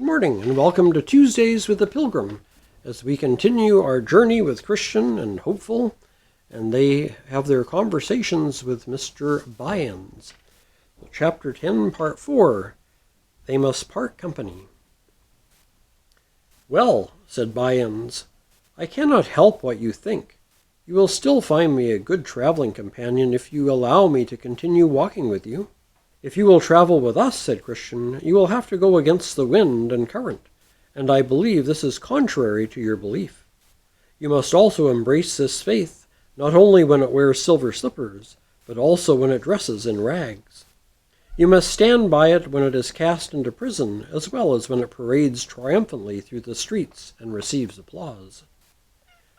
morning and welcome to Tuesdays with the Pilgrim as we continue our journey with Christian and Hopeful, and they have their conversations with Mr. Byans. Chapter 10, Part 4, They Must Part Company. "Well," said Byans, "I cannot help what you think. You will still find me a good traveling companion if you allow me to continue walking with you." "If you will travel with us," said Christian, "you will have to go against the wind and current, and I believe this is contrary to your belief. You must also embrace this faith, not only when it wears silver slippers, but also when it dresses in rags. You must stand by it when it is cast into prison, as well as when it parades triumphantly through the streets and receives applause."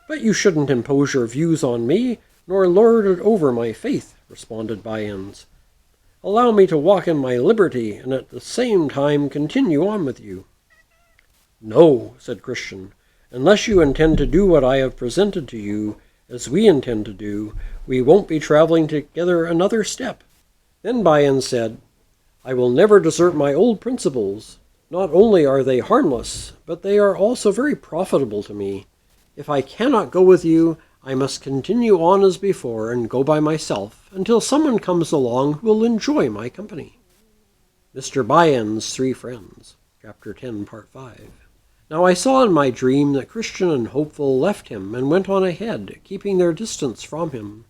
"But you shouldn't impose your views on me, nor lord it over my faith," responded Byans. "Allow me to walk in my liberty, and at the same time continue on with you." "No," said Christian, "unless you intend to do what I have presented to you, as we intend to do, we won't be traveling together another step." Then Byans said, "I will never desert my old principles. Not only are they harmless, but they are also very profitable to me. If I cannot go with you, I must continue on as before and go by myself until someone comes along who will enjoy my company." Mr. Byans' Three Friends, Chapter 10, Part 5. Now I saw in my dream that Christian and Hopeful left him and went on ahead, keeping their distance from him.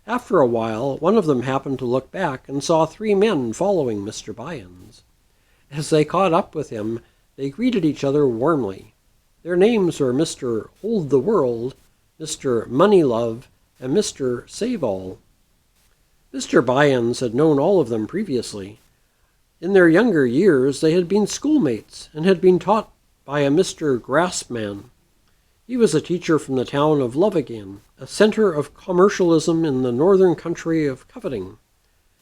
After a while, one of them happened to look back and saw three men following Mr. Byans. As they caught up with him, they greeted each other warmly. Their names were Mr. Hold the World, Mr. Moneylove, and Mr. Save-All. Mr. Byans had known all of them previously. In their younger years they had been schoolmates and had been taught by a Mr. Graspman. He was a teacher from the town of Lovegain, a center of commercialism in the northern country of coveting.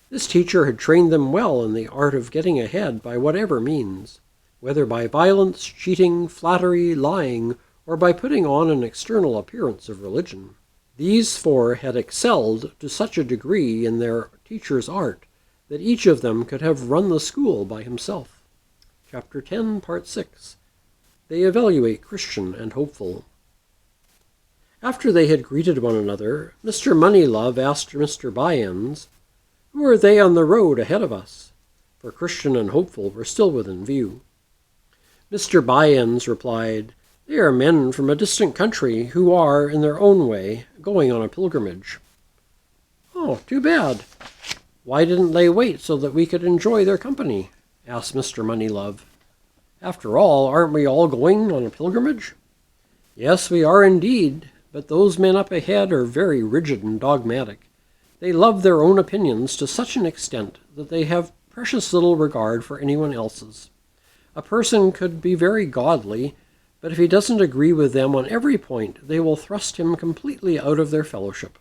This teacher had trained them well in the art of getting ahead by whatever means, whether by violence, cheating, flattery, lying, or by putting on an external appearance of religion. These four had excelled to such a degree in their teacher's art that each of them could have run the school by himself. Chapter 10, Part 6. They Evaluate Christian and Hopeful. After they had greeted one another, Mr. Moneylove asked Mr. Byans, "Who are they on the road ahead of us?" For Christian and Hopeful were still within view. Mr. Byans replied, "They are men from a distant country who are, in their own way, going on a pilgrimage." "Oh, too bad. Why didn't they wait so that we could enjoy their company?" asked Mr. Moneylove. "After all, aren't we all going on a pilgrimage?" "Yes, we are indeed, but those men up ahead are very rigid and dogmatic. They love their own opinions to such an extent that they have precious little regard for anyone else's. A person could be very godly, but if he doesn't agree with them on every point, they will thrust him completely out of their fellowship."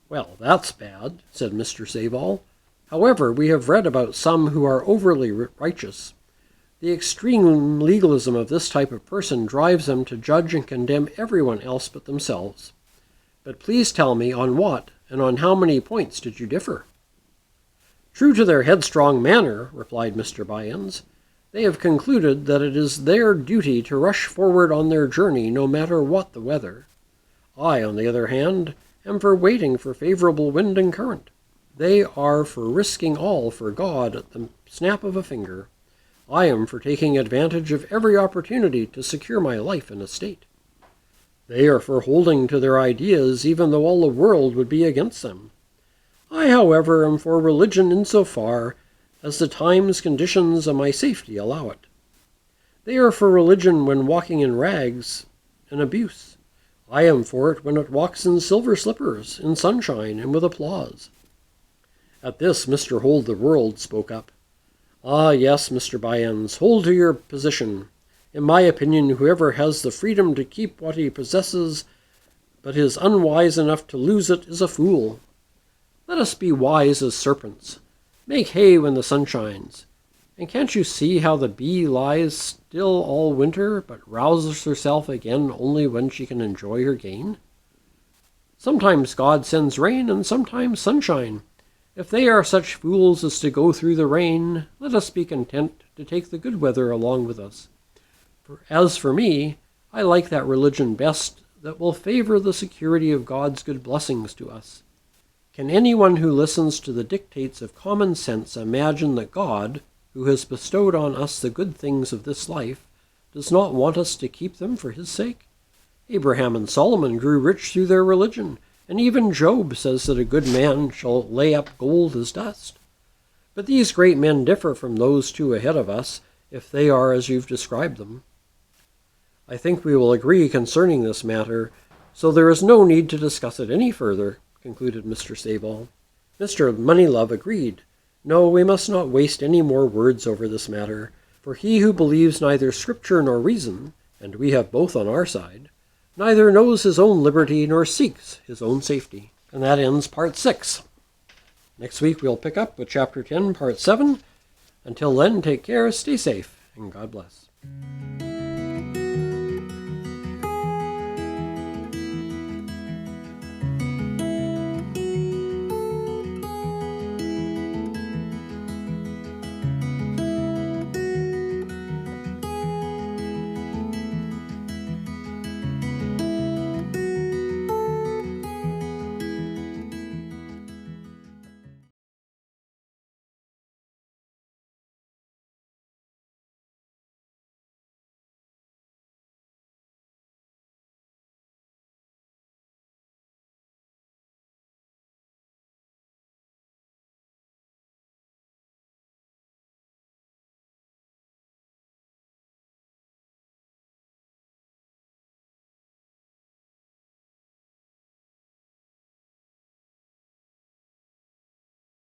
"Well, that's bad," said Mr. Save-All. "However, we have read about some who are overly righteous. The extreme legalism of this type of person drives them to judge and condemn everyone else but themselves. But please tell me on what and on how many points did you differ?" "True to their headstrong manner," replied Mr. Byans, "they have concluded that it is their duty to rush forward on their journey no matter what the weather. I, on the other hand, am for waiting for favorable wind and current. They are for risking all for God at the snap of a finger. I am for taking advantage of every opportunity to secure my life and estate. They are for holding to their ideas even though all the world would be against them. I, however, am for religion insofar as the times, conditions, and my safety allow it. They are for religion when walking in rags and abuse. I am for it when it walks in silver slippers, in sunshine, and with applause." At this, Mr. Hold the World spoke up. "Ah, yes, Mr. Byans, hold to your position. In my opinion, whoever has the freedom to keep what he possesses, but is unwise enough to lose it, is a fool. Let us be wise as serpents. Make hay when the sun shines. And can't you see how the bee lies still all winter, but rouses herself again only when she can enjoy her gain? Sometimes God sends rain and sometimes sunshine. If they are such fools as to go through the rain, let us be content to take the good weather along with us. As for me, I like that religion best that will favor the security of God's good blessings to us. Can anyone who listens to the dictates of common sense imagine that God, who has bestowed on us the good things of this life, does not want us to keep them for his sake? Abraham and Solomon grew rich through their religion, and even Job says that a good man shall lay up gold as dust. But these great men differ from those two ahead of us, if they are as you've described them. I think we will agree concerning this matter, so there is no need to discuss it any further, concluded Mr. Sayball. Mr. Moneylove agreed. No, we must not waste any more words over this matter, for he who believes neither Scripture nor reason, and we have both on our side, neither knows his own liberty nor seeks his own safety. And that ends Part 6. Next week we'll pick up with Chapter 10, Part 7. Until then, take care, stay safe, and God bless.